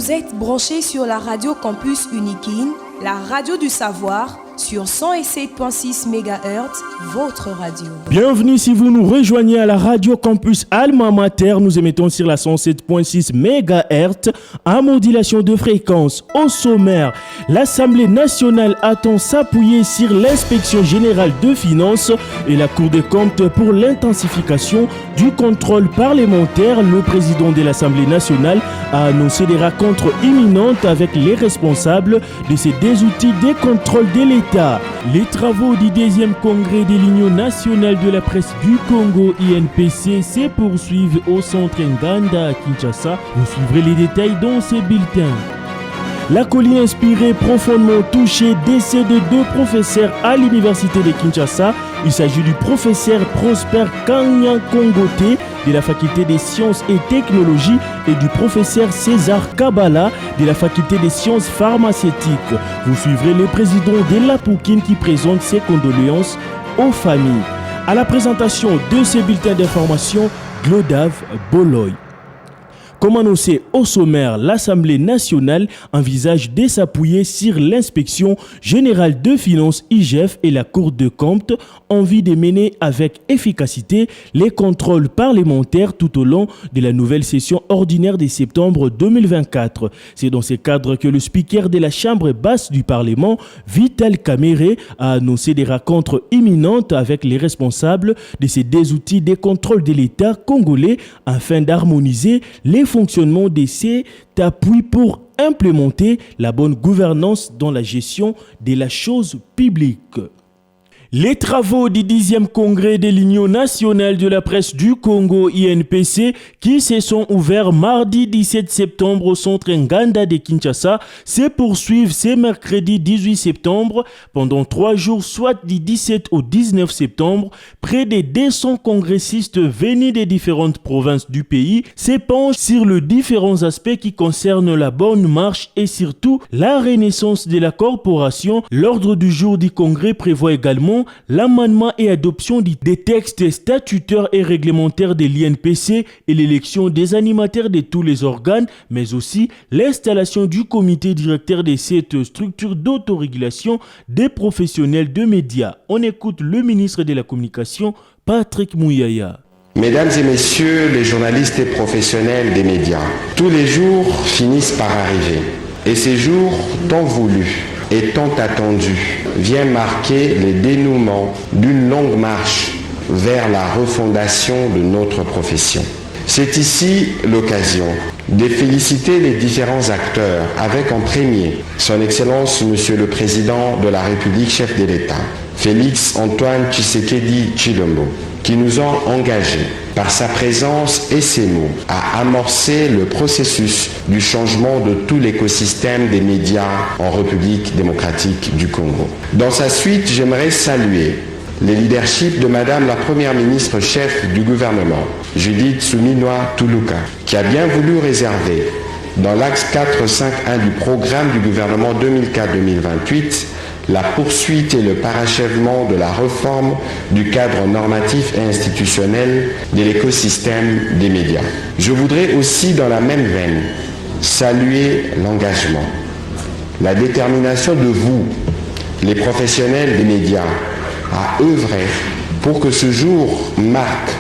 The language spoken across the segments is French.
Vous êtes branchés sur la radio Campus Unikin, la radio du savoir, sur 107.6 MHz, votre radio. Bienvenue si vous nous rejoignez à la radio Campus Alma Mater. Nous émettons sur la 107.6 MHz à modulation de fréquence. Au sommaire, l'Assemblée nationale attend s'appuyer sur l'inspection générale de finances et la Cour des comptes pour l'intensification du contrôle parlementaire. Le président de l'Assemblée nationale a annoncé des rencontres imminentes avec les responsables de ces deux outils de contrôle de l'État. Les travaux du 10e congrès de l'Union nationale de la presse du Congo, INPC, se poursuivent au centre Nganda à Kinshasa. Vous suivrez les détails dans ces bulletins. La colline inspirée, profondément touchée, décès de deux professeurs à l'université de Kinshasa. Il s'agit du professeur Prosper Kanyankongote de la faculté des sciences et technologies et du professeur César Kabala de la faculté des sciences pharmaceutiques. Vous suivrez le président de la Poukine qui présente ses condoléances aux familles. À la présentation de ces bulletins d'information, Glodave Boloy. Comme annoncé au sommaire, l'Assemblée nationale envisage de s'appuyer sur l'inspection générale de finances IGF et la Cour des comptes en vue de mener avec efficacité les contrôles parlementaires tout au long de la nouvelle session ordinaire de septembre 2024. C'est dans ce cadre que le speaker de la Chambre basse du Parlement, Vital Kamerhe, a annoncé des rencontres imminentes avec les responsables de ces deux outils de contrôle de l'État congolais afin d'harmoniser les fonctionnement de cet appui pour implémenter la bonne gouvernance dans la gestion de la chose publique. Les travaux du 10e congrès de l'Union nationale de la presse du Congo, INPC, qui se sont ouverts mardi 17 septembre au centre Nganda de Kinshasa, se poursuivent ce mercredi 18 septembre pendant 3 jours, soit du 17 au 19 septembre. Près de 200 congressistes venus des différentes provinces du pays se penchent sur les différents aspects qui concernent la bonne marche et surtout la renaissance de la corporation. L'ordre du jour du congrès prévoit également l'amendement et adoption des textes statutaires et réglementaires de l'INPC et l'élection des animateurs de tous les organes, mais aussi l'installation du comité directeur de cette structure d'autorégulation des professionnels de médias. On écoute le ministre de la Communication, Patrick Mouyaya. Mesdames et messieurs les journalistes et professionnels des médias, tous les jours finissent par arriver. Et ces jours tant voulus et tant attendus viennent marquer le dénouement d'une longue marche vers la refondation de notre profession. C'est ici l'occasion de féliciter les différents acteurs, avec en premier son Excellence Monsieur le Président de la République, chef de l'État, Félix Antoine Tshisekedi Tshilombo, qui nous ont engagés par sa présence et ses mots à amorcer le processus du changement de tout l'écosystème des médias en République démocratique du Congo. Dans sa suite, j'aimerais saluer le leadership de Madame la Première ministre chef du gouvernement, Judith Suminwa Tuluka, qui a bien voulu réserver dans l'axe 4.5.1 du programme du gouvernement 2004-2028 la poursuite et le parachèvement de la réforme du cadre normatif et institutionnel de l'écosystème des médias. Je voudrais aussi, dans la même veine, saluer l'engagement, la détermination de vous, les professionnels des médias, à œuvrer pour que ce jour marque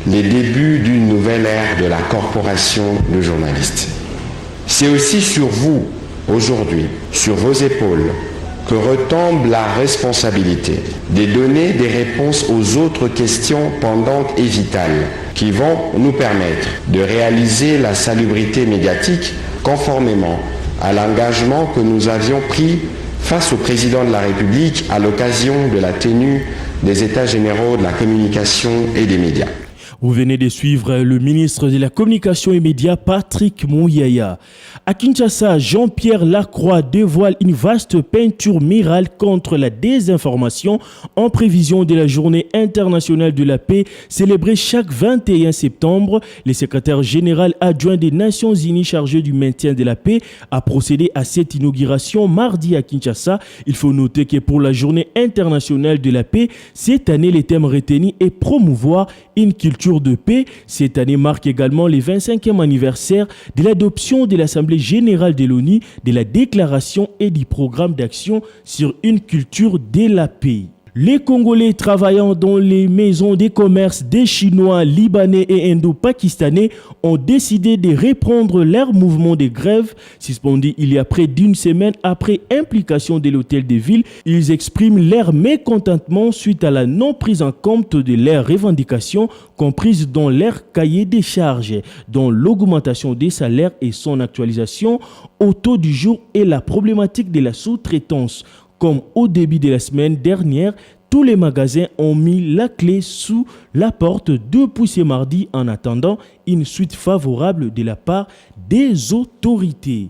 les débuts d'une nouvelle ère de la corporation de journalistes. C'est aussi sur vous, aujourd'hui, sur vos épaules, que retombe la responsabilité de donner des réponses aux autres questions pendantes et vitales qui vont nous permettre de réaliser la salubrité médiatique conformément à l'engagement que nous avions pris face au président de la République à l'occasion de la tenue des États généraux de la communication et des médias. Vous venez de suivre le ministre de la Communication et Médias, Patrick Mouyaya. À Kinshasa, Jean-Pierre Lacroix dévoile une vaste peinture murale contre la désinformation en prévision de la Journée internationale de la paix célébrée chaque 21 septembre. Le secrétaire général adjoint des Nations Unies chargé du maintien de la paix a procédé à cette inauguration mardi à Kinshasa. Il faut noter que pour la Journée internationale de la paix, cette année, le thème retenu est promouvoir une culture jour de paix. Cette année marque également le 25e anniversaire de l'adoption de l'Assemblée générale de l'ONU de la déclaration et du programme d'action sur une culture de la paix. Les Congolais travaillant dans les maisons des commerces des Chinois, Libanais et Indo-Pakistanais ont décidé de reprendre leur mouvement de grève. Suspendu il y a près d'une semaine après implication de l'hôtel de ville, ils expriment leur mécontentement suite à la non prise en compte de leurs revendications comprises dans leur cahier des charges, dont l'augmentation des salaires et son actualisation au taux du jour et la problématique de la sous-traitance. Comme au début de la semaine dernière, tous les magasins ont mis la clé sous la porte depuis ce mardi en attendant une suite favorable de la part des autorités.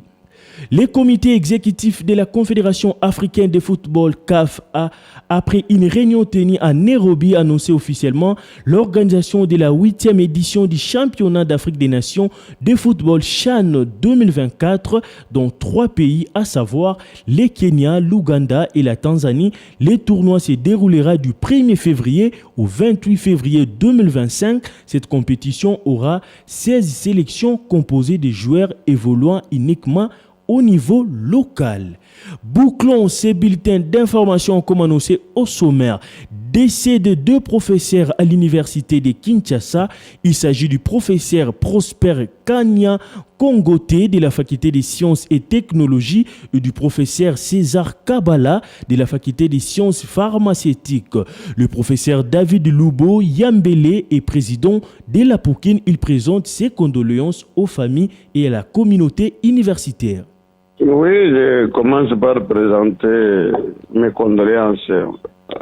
Le comité exécutif de la Confédération africaine de football CAF a, après une réunion tenue à Nairobi, annoncé officiellement l'organisation de la 8e édition du championnat d'Afrique des Nations de football CHAN 2024 dans 3 pays, à savoir le Kenya, l'Ouganda et la Tanzanie. Le tournoi se déroulera du 1er février au 28 février 2025. Cette compétition aura 16 sélections composées de joueurs évoluant uniquement au niveau local. Bouclons ces bulletins d'information comme annoncé au sommaire. Décès de 2 professeurs à l'université de Kinshasa. Il s'agit du professeur Prosper Kanya Kongote de la faculté des sciences et technologies et du professeur César Kabala de la faculté des sciences pharmaceutiques. Le professeur David Lubo Yambele est président de la Poukine. Il présente ses condoléances aux familles et à la communauté universitaire. Oui, je commence par présenter mes condoléances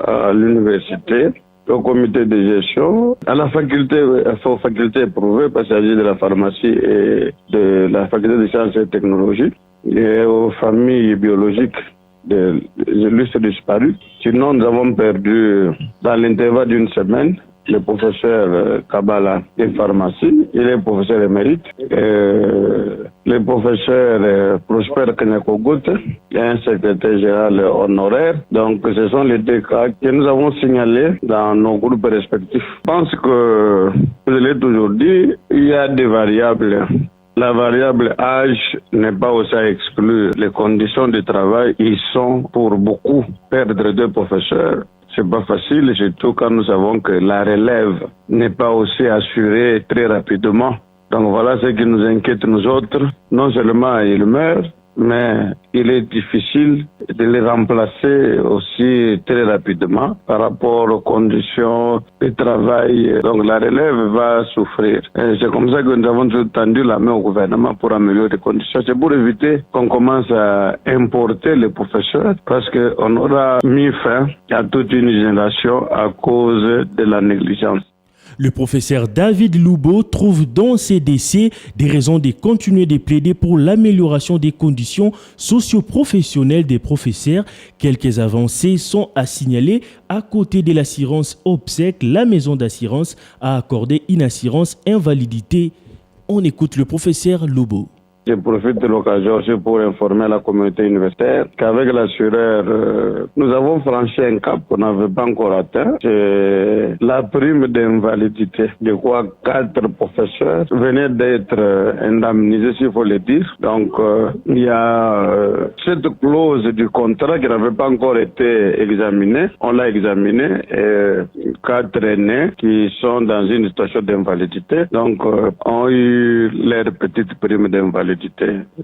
à l'université, au comité de gestion, à la faculté, aux facultés éprouvées, parce qu'il s'agit de la pharmacie et de la faculté des sciences et technologies, et aux familles biologiques de l'illustre disparu. Sinon, nous avons perdu, dans l'intervalle d'une semaine, le professeur Kabala de pharmacie, il est professeur émérite, le professeur Prosper Kanyakogote et un secrétaire général honoraire. Donc ce sont les 2 cas que nous avons signalés dans nos groupes respectifs. Je pense que, vous l'avez toujours dit, il y a des variables. La variable âge n'est pas aussi à exclure. Les conditions de travail, ils sont pour beaucoup. Perdre 2 professeurs, c'est pas facile, surtout quand nous savons que la relève n'est pas aussi assurée très rapidement. Donc voilà ce qui nous inquiète nous autres. Non seulement ils meurent, mais il est difficile de les remplacer aussi très rapidement par rapport aux conditions de travail. Donc la relève va souffrir. Et c'est comme ça que nous avons tendu la main au gouvernement pour améliorer les conditions. C'est pour éviter qu'on commence à importer les professeurs parce qu'on aura mis fin à toute une génération à cause de la négligence. Le professeur David Lubo trouve dans ces décès des raisons de continuer de plaider pour l'amélioration des conditions socio-professionnelles des professeurs. Quelques avancées sont à signaler. À côté de l'assurance obsèque, la maison d'assurance a accordé une assurance invalidité. On écoute le professeur Lubo. Je profite de l'occasion aussi pour informer la communauté universitaire qu'avec l'assureur, nous avons franchi un cap qu'on n'avait pas encore atteint. C'est la prime d'invalidité. De quoi 4 professeurs venaient d'être indemnisés, s'il faut le dire. Donc, il y a cette clause du contrat qui n'avait pas encore été examinée. On l'a examinée et 4 aînés qui sont dans une situation d'invalidité, donc, ont eu leur petite prime d'invalidité.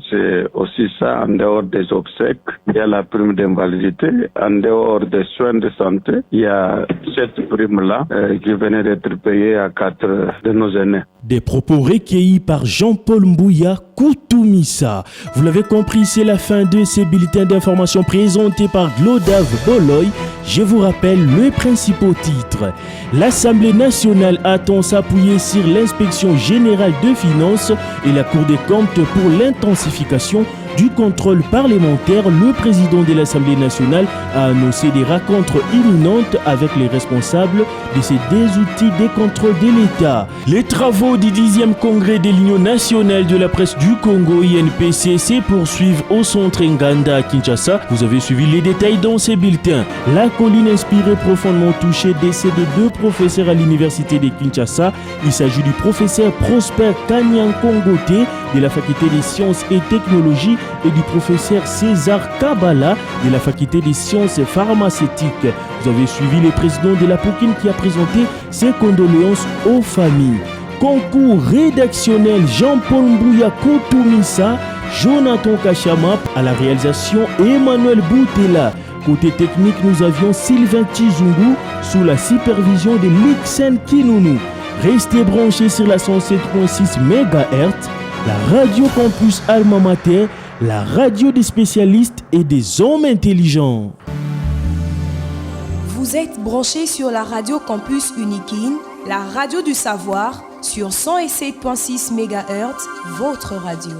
C'est aussi ça, en dehors des obsèques, il y a la prime d'invalidité. En dehors des soins de santé, il y a cette prime-là qui venait d'être payée à 4 de nos aînés. Des propos recueillis par Jean-Paul Mbouya Koutoumissa. Vous l'avez compris, c'est la fin de ces bulletins d'information présentés par Glodav Boloy. Je vous rappelle les principaux titres. L'Assemblée nationale attend s'appuyer sur l'inspection générale de finances et la Cour des comptes pour l'intensification du contrôle parlementaire, le président de l'Assemblée nationale a annoncé des rencontres imminentes avec les responsables de ces deux outils de contrôle de l'État. Les travaux du 10e congrès de l'Union nationale de la presse du Congo, INPC, se poursuivent au centre Nganda à Kinshasa. Vous avez suivi les détails dans ces bulletins. La colline inspirée profondément touchée décès de deux professeurs à l'université de Kinshasa. Il s'agit du professeur Prosper Kanyankongote de la faculté des sciences et technologies et du professeur César Kabala de la faculté des sciences pharmaceutiques. Vous avez suivi le président de la Poukine qui a présenté ses condoléances aux familles. Concours rédactionnel Jean-Paul Mbouya Kotoumissa, Jonathan Kachama à la réalisation Emmanuel Boutela. Côté technique, nous avions Sylvain Tizungu sous la supervision de Lixen Kinounou. Restez branchés sur la 107.6 MHz, la radio campus Alma Mater, la radio des spécialistes et des hommes intelligents. Vous êtes branchés sur la radio campus Unikin, la radio du savoir, sur 107.6 MHz, votre radio.